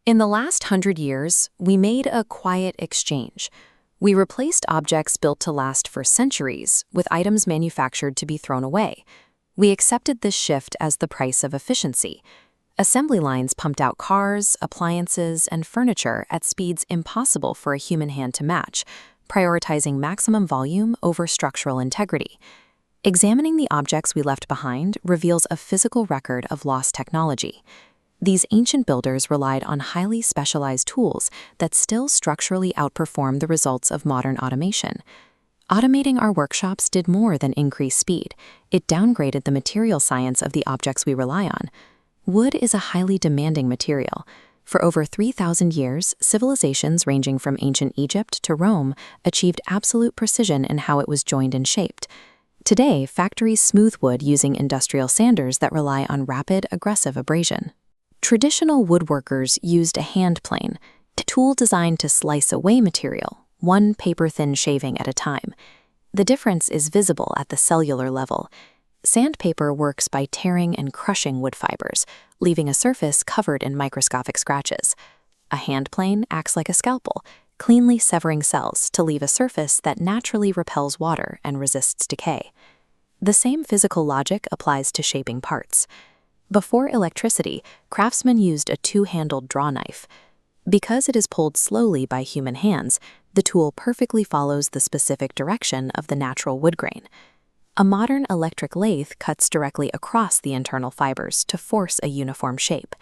In the last 100 years, we made a quiet exchange. We replaced objects built to last for centuries with items manufactured to be thrown away. We accepted this shift as the price of efficiency. Assembly lines pumped out cars, appliances, and furniture at speeds impossible for a human hand to match, prioritizing maximum volume over structural integrity. Examining the objects we left behind reveals a physical record of lost technology. These ancient builders relied on highly specialized tools that still structurally outperform the results of modern automation. Automating our workshops did more than increase speed. It downgraded the material science of the objects we rely on. Wood is a highly demanding material. For over 3,000 years, civilizations ranging from ancient Egypt to Rome achieved absolute precision in how it was joined and shaped. Today, factories smooth wood using industrial sanders that rely on rapid, aggressive abrasion. Traditional woodworkers used a hand plane, a tool designed to slice away material, one paper-thin shaving at a time. The difference is visible at the cellular level. Sandpaper works by tearing and crushing wood fibers, leaving a surface covered in microscopic scratches. A hand plane acts like a scalpel, cleanly severing cells to leave a surface that naturally repels water and resists decay. The same physical logic applies to shaping parts. Before electricity, craftsmen used a two-handled drawknife. Because it is pulled slowly by human hands, the tool perfectly follows the specific direction of the natural wood grain. A modern electric lathe cuts directly across the internal fibers to force a uniform shape.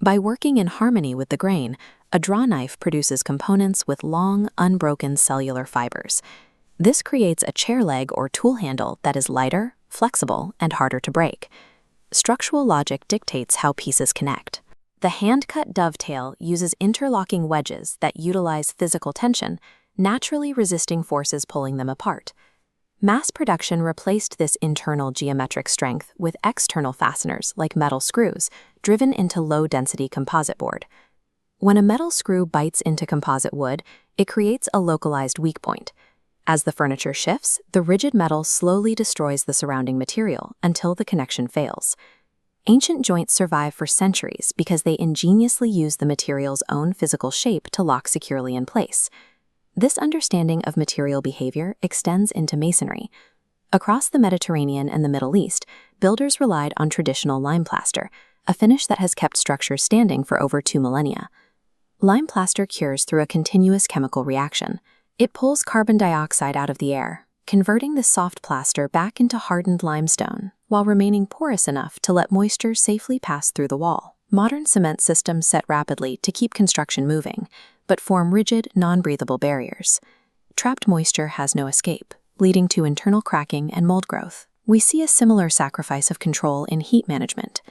By working in harmony with the grain, a drawknife produces components with long, unbroken cellular fibers. This creates a chair leg or tool handle that is lighter, flexible, and harder to break. Structural logic dictates how pieces connect. The hand-cut dovetail uses interlocking wedges that utilize physical tension, naturally resisting forces pulling them apart. Mass production replaced this internal geometric strength with external fasteners like metal screws, driven into low-density composite board. When a metal screw bites into composite wood, it creates a localized weak point. As the furniture shifts, the rigid metal slowly destroys the surrounding material until the connection fails. Ancient joints survive for centuries because they ingeniously use the material's own physical shape to lock securely in place. This understanding of material behavior extends into masonry. Across the Mediterranean and the Middle East, builders relied on traditional lime plaster, a finish that has kept structures standing for over 2 millennia. Lime plaster cures through a continuous chemical reaction. It pulls carbon dioxide out of the air, converting the soft plaster back into hardened limestone, while remaining porous enough to let moisture safely pass through the wall. Modern cement systems set rapidly to keep construction moving, but form rigid, non-breathable barriers. Trapped moisture has no escape, leading to internal cracking and mold growth. We see a similar sacrifice of control in heat management.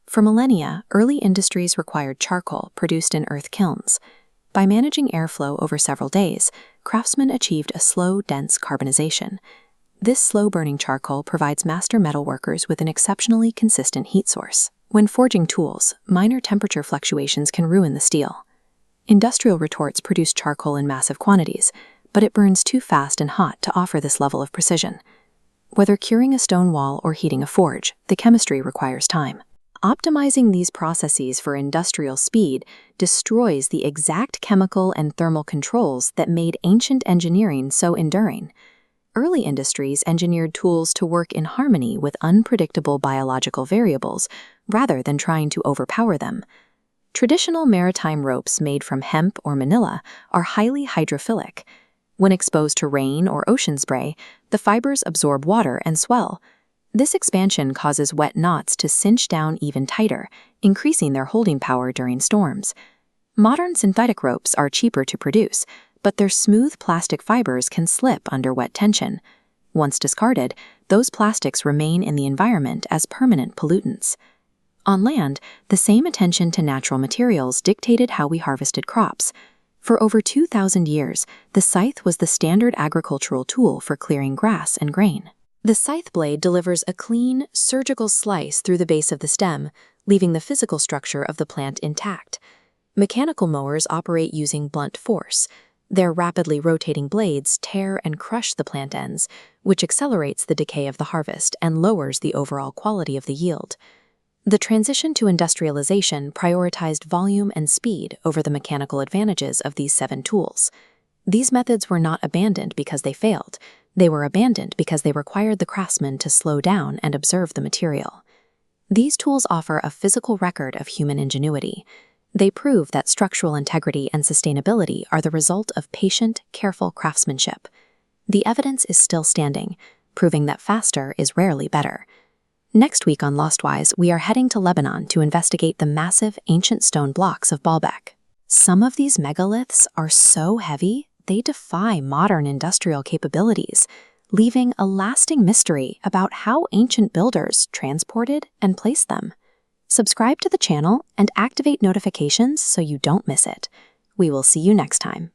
For millennia, early industries required charcoal produced in earth kilns. By managing airflow over several days, craftsmen achieved a slow, dense carbonization. This slow-burning charcoal provides master metal workers with an exceptionally consistent heat source. When forging tools, minor temperature fluctuations can ruin the steel. Industrial retorts produce charcoal in massive quantities, but it burns too fast and hot to offer this level of precision. Whether curing a stone wall or heating a forge, the chemistry requires time. Optimizing these processes for industrial speed destroys the exact chemical and thermal controls that made ancient engineering so enduring. Early industries engineered tools to work in harmony with unpredictable biological variables rather than trying to overpower them. Traditional maritime ropes made from hemp or manila are highly hydrophilic. When exposed to rain or ocean spray, the fibers absorb water and swell. This expansion causes wet knots to cinch down even tighter, increasing their holding power during storms. Modern synthetic ropes are cheaper to produce, but their smooth plastic fibers can slip under wet tension. Once discarded, those plastics remain in the environment as permanent pollutants. On land, the same attention to natural materials dictated how we harvested crops. For over 2,000 years, the scythe was the standard agricultural tool for clearing grass and grain. The scythe blade delivers a clean, surgical slice through the base of the stem, leaving the physical structure of the plant intact. Mechanical mowers operate using blunt force. Their rapidly rotating blades tear and crush the plant ends, which accelerates the decay of the harvest and lowers the overall quality of the yield. The transition to industrialization prioritized volume and speed over the mechanical advantages of these 7 tools. These methods were not abandoned because they failed. They were abandoned because they required the craftsman to slow down and observe the material. These tools offer a physical record of human ingenuity. They prove that structural integrity and sustainability are the result of patient, careful craftsmanship. The evidence is still standing, proving that faster is rarely better. Next week on Lostwise, we are heading to Lebanon to investigate the massive ancient stone blocks of Baalbek. Some of these megaliths are so heavy, they defy modern industrial capabilities, leaving a lasting mystery about how ancient builders transported and placed them. Subscribe to the channel and activate notifications so you don't miss it. We will see you next time.